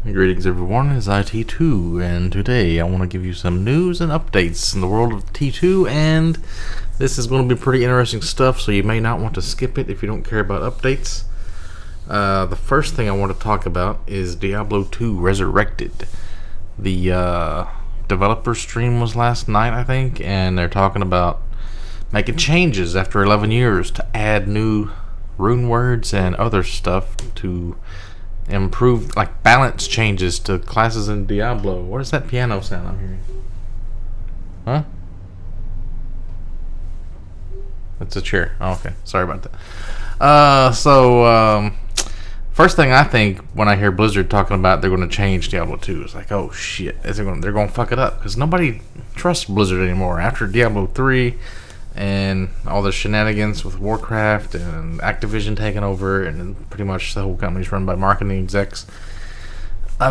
Greetings everyone, it's IT2, and today I want to give you some news and updates in the world of T2, and this is going to be pretty interesting stuff, so you may not want to skip it if you don't care about updates. The first thing I want to talk about is Diablo 2 Resurrected. The developer stream was last night, I think, and they're talking about making changes after 11 years to add new rune words and other stuff to improve, like balance changes to classes in Diablo. What is that piano sound I'm hearing? Huh? That's a chair. Oh, okay. Sorry about that. First thing I think when I hear Blizzard talking about they're going to change Diablo 2 is like, oh shit, they're going to fuck it up, because nobody trusts Blizzard anymore after Diablo 3 and all the shenanigans with Warcraft and Activision taking over, and pretty much the whole company's run by marketing execs.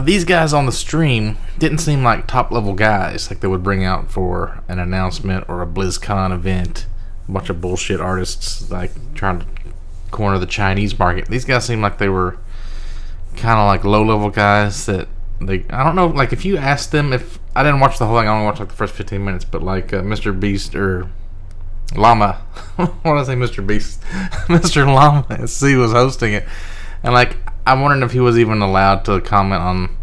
These guys on the stream didn't seem like top level guys like they would bring out for an announcement or a BlizzCon event. A bunch of bullshit artists like trying to corner the Chinese market. These guys seem like they were kind of like low level guys that I don't know, like if you asked them, if I didn't watch the whole thing, I only watched like the first 15 minutes, but like Mr. Beast or Llama, what did I say, Mr. Beast? Mr. Llama C was hosting it, and like I'm wondering if he was even allowed to comment on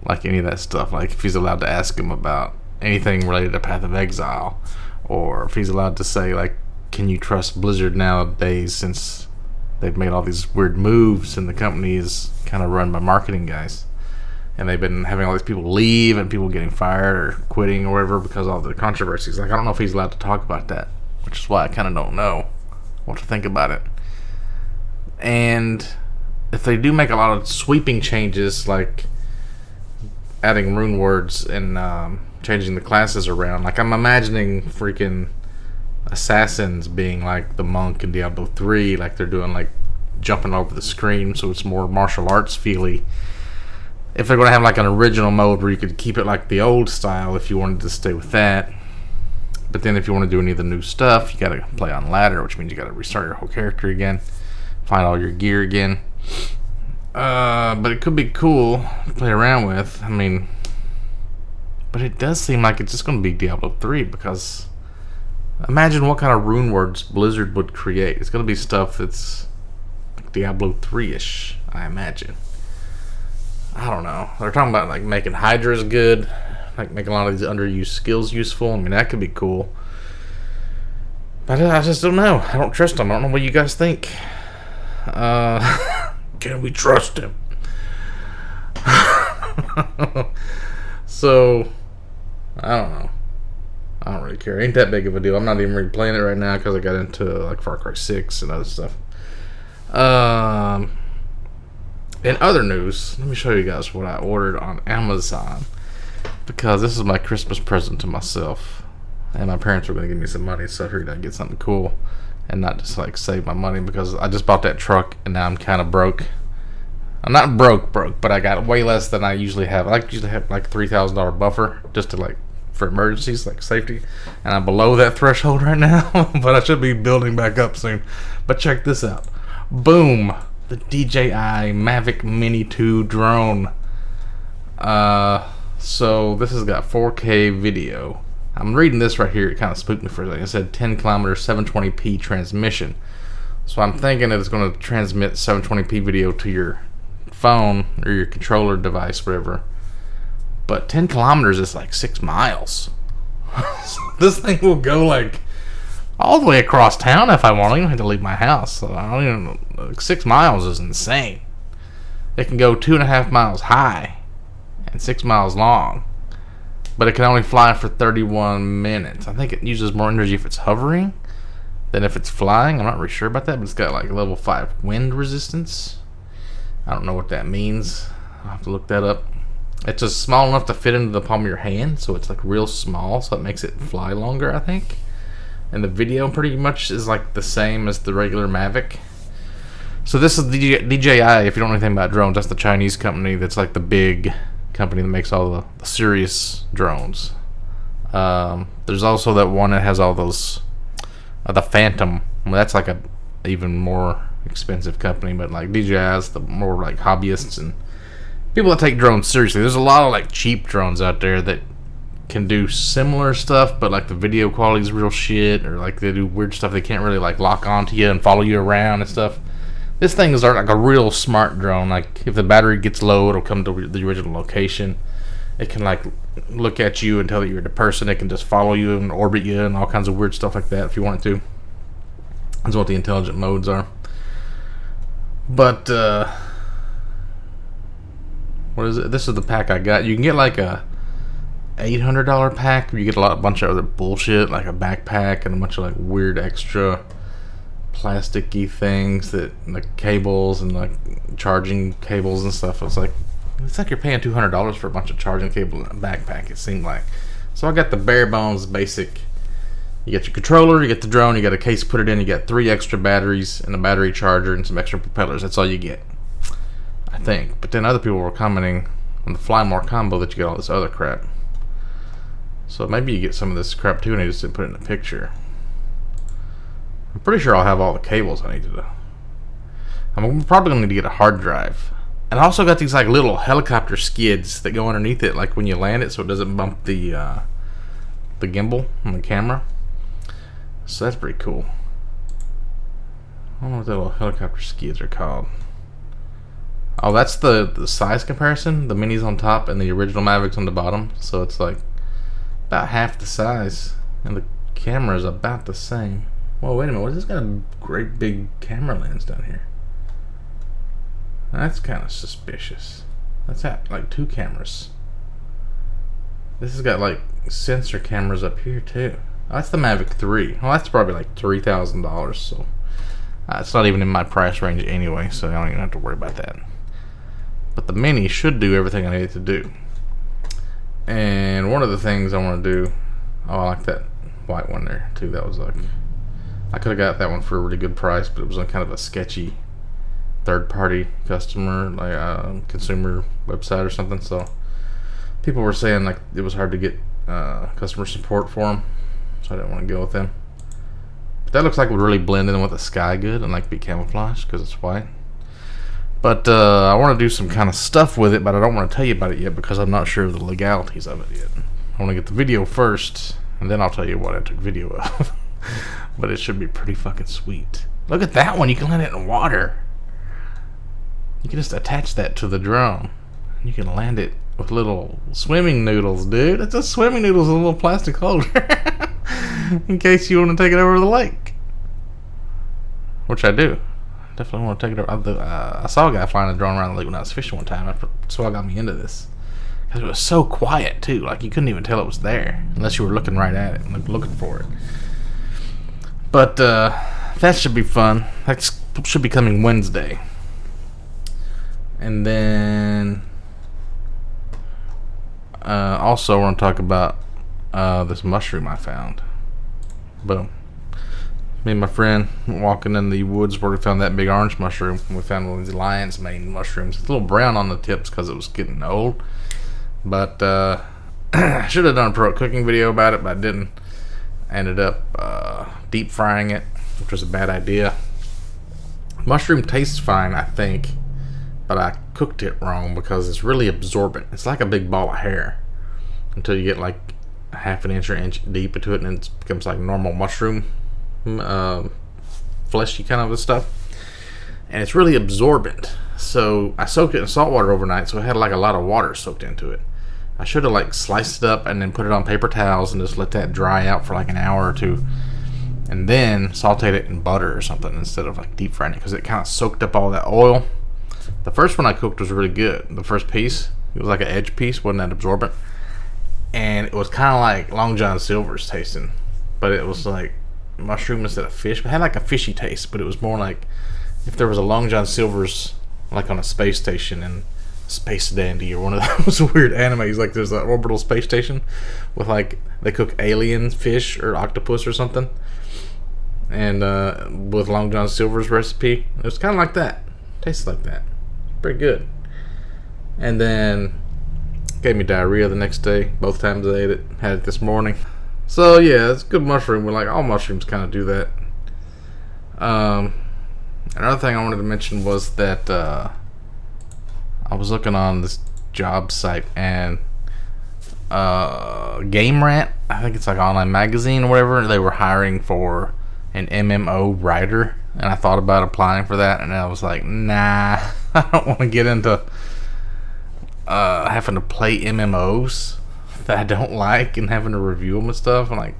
like any of that stuff, like if he's allowed to ask him about anything related to Path of Exile, or if he's allowed to say like, can you trust Blizzard nowadays since they've made all these weird moves and the company is kind of run by marketing guys, and they've been having all these people leave and people getting fired or quitting or whatever because of all the controversies. Like I don't know if he's allowed to talk about that, which is why I kind of don't know what to think about it. And if they do make a lot of sweeping changes, like adding rune words and changing the classes around, like I'm imagining freaking assassins being like the monk in Diablo 3, like they're doing like jumping over the screen, so it's more martial arts feely. If they're going to have like an original mode where you could keep it like the old style if you wanted to stay with that, but then if you want to do any of the new stuff, you got to play on ladder, which means you got to restart your whole character again, find all your gear again. But it could be cool to play around with. I mean, but it does seem like it's just going to be Diablo 3, because imagine what kind of rune words Blizzard would create. It's going to be stuff that's like Diablo 3-ish, I imagine. I don't know. They're talking about like making Hydras good, like making a lot of these underused skills useful. I mean, that could be cool. But I just don't know. I don't trust them. I don't know what you guys think. Can we trust him? So, I don't know. I don't really care. Ain't that big of a deal. I'm not even really playing it right now because I got into like Far Cry 6 and other stuff. In other news, let me show you guys what I ordered on Amazon, because this is my Christmas present to myself, and my parents were going to give me some money, so I figured I'd get something cool and not just like save my money, because I just bought that truck and now I'm kind of broke. I'm not broke, but I got way less than I usually have. I usually have like $3,000 buffer just to like for emergencies, like safety, and I'm below that threshold right now. But I should be building back up soon. But check this out. Boom, the DJI Mavic Mini 2 drone. So this has got 4K video. I'm reading this right here. It kind of spooked me for a second. It said 10 kilometer 720p transmission. So I'm thinking that it's going to transmit 720p video to your phone or your controller device, whatever. But 10 kilometers is like 6 miles. So this thing will go like all the way across town if I want. I don't even have to leave my house. So I don't even know. Like 6 miles is insane. It can go 2.5 miles high and 6 miles long, but it can only fly for 31 minutes. I think it uses more energy if it's hovering than if it's flying. I'm not really sure about that, but it's got like level 5 wind resistance. I don't know what that means. I'll have to look that up. It's just small enough to fit into the palm of your hand, so it's like real small, so it makes it fly longer, I think. And the video pretty much is like the same as the regular Mavic. So this is DJI. If you don't know anything about drones, that's the Chinese company that's like the big company that makes all the serious drones. There's also that one that has all those, the Phantom. Well, that's like a even more expensive company, but like DJI is the more like hobbyists and people that take drones seriously. There's a lot of like cheap drones out there that can do similar stuff, but like the video quality is real shit, or like they do weird stuff. They can't really like lock onto you and follow you around and stuff. This thing is like a real smart drone. Like if the battery gets low, it'll come to the original location. It can like look at you and tell that you're the person. It can just follow you and orbit you and all kinds of weird stuff like that if you want it to. That's what the intelligent modes are. But what is it? This is the pack I got. You can get like a $800 pack where you get a bunch of other bullshit, like a backpack and a bunch of like weird extra plasticky things, that like cables and like charging cables and stuff. It's like you're paying $200 for a bunch of charging cable in a backpack, it seemed like. So I got the bare bones basic. You get your controller, you get the drone, you got a case to put it in, you got 3 extra batteries and a battery charger and some extra propellers. That's all you get, I think. But then other people were commenting on the Fly More combo that you get all this other crap. So maybe you get some of this crap too and I just didn't put it in the picture. I'm pretty sure I'll have all the cables I need to. I'm probably going to need to get a hard drive. And I also got these like little helicopter skids that go underneath it, like when you land it, so it doesn't bump the gimbal on the camera. So that's pretty cool. I don't know what the little helicopter skids are called. Oh, that's the size comparison. The Mini's on top and the original Mavic's on the bottom. So it's like about half the size, and the camera is about the same. Whoa, wait a minute. What is this got a great big camera lens down here? That's kind of suspicious. That's like 2 cameras. This has got like sensor cameras up here too. Oh, that's the Mavic 3. Well, that's probably like $3,000, so it's not even in my price range anyway, so I don't even have to worry about that. But the Mini should do everything I need it to do. And one of the things I want to do, oh, I like that white one there too. That was like, I could have got that one for a really good price, but it was on kind of a sketchy third-party customer, like consumer website or something. So people were saying like it was hard to get customer support for them, so I didn't want to go with them. But that looks like it would really blend in with the sky good and like be camouflaged because it's white. But I want to do some kind of stuff with it, but I don't want to tell you about it yet because I'm not sure of the legalities of it yet. I want to get the video first, and then I'll tell you what I took video of. But it should be pretty fucking sweet. Look at that one. You can land it in water. You can just attach that to the drone. You can land it with little swimming noodles, dude. It's a swimming noodles in a little plastic holder. In case you want to take it over the lake. Which I do. Definitely want to take it over. I saw a guy flying a drone around the lake when I was fishing one time. That's what got me into this. Because it was so quiet, too. Like, you couldn't even tell it was there. Unless you were looking right at it and looking for it. But, that should be fun. That should be coming Wednesday. And then also I want to talk about this mushroom I found. Boom. Me and my friend were walking in the woods where we found that big orange mushroom. We found one of these lion's mane mushrooms. It's a little brown on the tips because it was getting old. But I should have done a pro cooking video about it, but I didn't. I ended up deep frying it, which was a bad idea. Mushroom tastes fine, I think. But I cooked it wrong because it's really absorbent. It's like a big ball of hair until you get like a half an inch or inch deep into it, and it becomes like normal mushroom, fleshy kind of stuff. And it's really absorbent. So I soaked it in salt water overnight, so it had like a lot of water soaked into it. I should have like sliced it up and then put it on paper towels and just let that dry out for like an hour or two, and then sauteed it in butter or something instead of like deep frying it, because it kind of soaked up all that oil. The first one I cooked was really good. The first piece, it was like an edge piece, wasn't that absorbent. And it was kind of like Long John Silver's tasting. But it was like mushroom instead of fish. It had like a fishy taste, but it was more like if there was a Long John Silver's like on a space station in Space Dandy or one of those weird animes. Like there's an orbital space station with like, they cook alien fish or octopus or something. And with Long John Silver's recipe, it was kind of like that. Tastes like that. Pretty good. And then gave me diarrhea the next day. Both times I ate it. Had it this morning. So yeah, it's good mushroom. We're like, all mushrooms kind of do that. Another thing I wanted to mention was that I was looking on this job site, and Game Rant, I think it's like an online magazine or whatever, they were hiring for an MMO writer, and I thought about applying for that, and I was like, nah, I don't want to get into having to play MMOs that I don't like and having to review them and stuff. And like,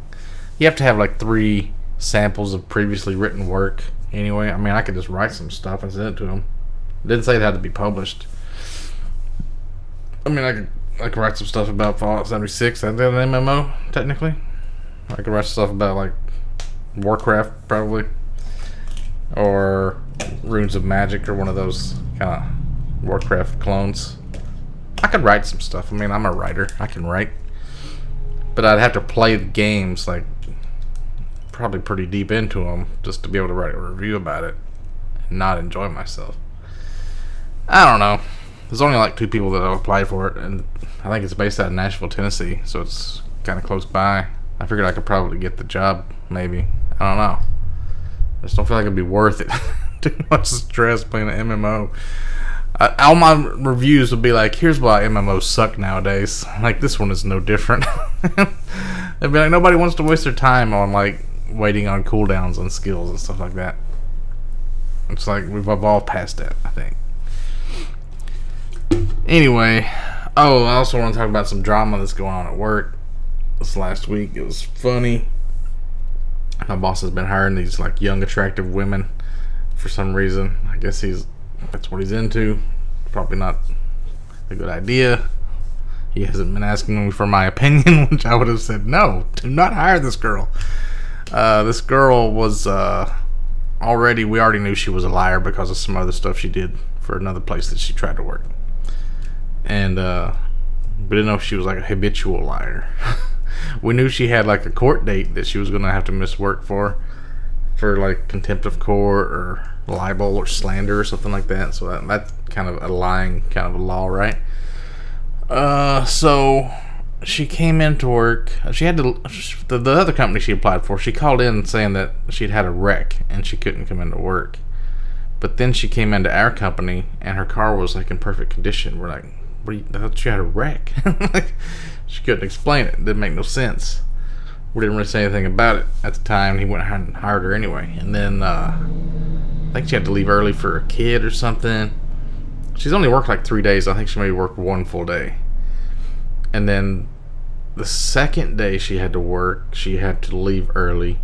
you have to have like 3 samples of previously written work anyway. I mean, I could just write some stuff and send it to them. It didn't say it had to be published. I mean, I could write some stuff about Fallout 76. That's an MMO, technically. I could write stuff about like Warcraft, probably, or Runes of Magic, or one of those kind of Warcraft clones. I could write some stuff. I mean, I'm a writer. I can write, but I'd have to play the games, like probably pretty deep into them, just to be able to write a review about it and not enjoy myself. I don't know. There's only like 2 people that have applied for it, and I think it's based out of Nashville, Tennessee, so it's kind of close by. I figured I could probably get the job, maybe. I don't know. I just don't feel like it'd be worth it. Too much stress playing an MMO. All my reviews would be like, here's why MMOs suck nowadays. Like, this one is no different. They'd be like, nobody wants to waste their time on like waiting on cooldowns on skills and stuff like that. It's like we've evolved past that, I think. Anyway, I also want to talk about some drama that's going on at work. This last week, it was funny. My boss has been hiring these like young, attractive women for some reason. I guess that's what he's into. Probably not a good idea. He hasn't been asking me for my opinion, which I would have said no. Do not hire this girl. This girl was we already knew she was a liar because of some other stuff she did for another place that she tried to work. And we didn't know if she was like a habitual liar. We knew she had like a court date that she was going to have to miss work for like contempt of court or libel or slander or something like that. So that's kind of a lying kind of a law, right? So she came into work. She had to, the other company she applied for, she called in saying that she'd had a wreck and she couldn't come into work. But then she came into our company and her car was like in perfect condition. We're like, I thought she had a wreck. Like, she couldn't explain it. It didn't make no sense. We didn't really say anything about it at the time. He went and hired her anyway. And then I think she had to leave early for a kid or something. She's only worked like 3 days. I think she maybe worked 1 full day. And then the second day she had to work, she had to leave early.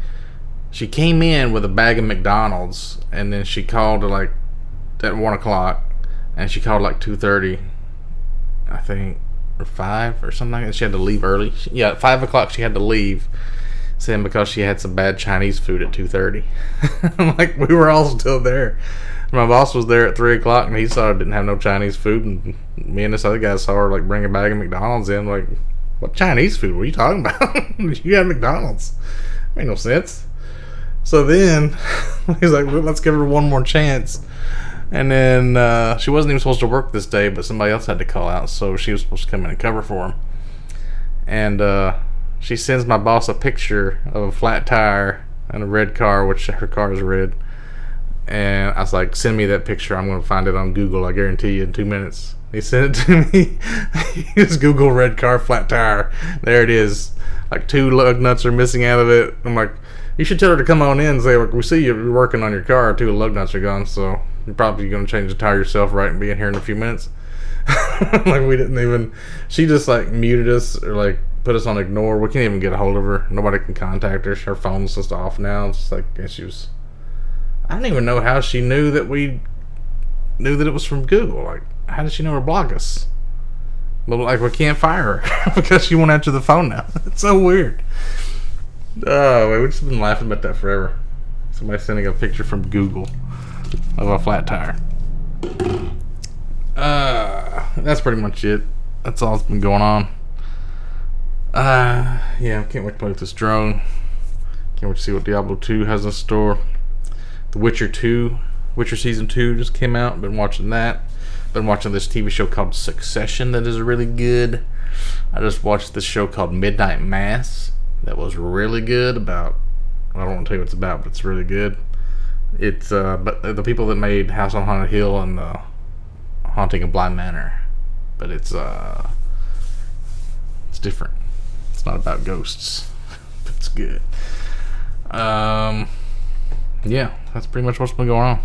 She came in with a bag of McDonald's, and then she called like at 1 o'clock, and she called like 2:30, I think, or 5 or something like that. She had to leave early. At 5 o'clock she had to leave, saying because she had some bad Chinese food at 2:30. Like, we were all still there. My boss was there at 3 o'clock, and he saw her didn't have no Chinese food, and me and this other guy saw her like bring a bag of McDonald's in. Like, what Chinese food? What are you talking about? You had McDonald's. Made no sense. So then he's like, well, let's give her one more chance. And then she wasn't even supposed to work this day, but somebody else had to call out, so she was supposed to come in and cover for him. And she sends my boss a picture of a flat tire and a red car, which her car is red. And I was like, send me that picture. I'm going to find it on Google. I guarantee you in 2 minutes. He sent it to me. He just Google red car, flat tire. There it is. Like 2 lug nuts are missing out of it. I'm like, you should tell her to come on in and say, we see you're working on your car. 2 lug nuts are gone, so you're probably going to change the tire yourself, right, and be in here in a few minutes. Like, we didn't even, she just like muted us or like put us on ignore. We can't even get a hold of her. Nobody can contact her. Her phone's just off now. It's just like issues. I don't even know how she knew that we knew that it was from Google. Like, how did she know to block us? But like, we can't fire her because she won't answer the phone now. It's so weird. Oh, we've just been laughing about that forever. Somebody sending a picture from Google of a flat tire. That's pretty much it. That's all that's been going on. Yeah, I can't wait to play with this drone. Can't wait to see what Diablo 2 has in store. The Witcher Season 2 just came out. Been watching that. Been watching this TV show called Succession that is really good. I just watched this show called Midnight Mass that was really good. I don't want to tell you what it's about, but it's really good. It's but the people that made House on Haunted Hill and the Haunting of Bly Manor, but it's different. It's not about ghosts. It's good. Yeah, that's pretty much what's been going on.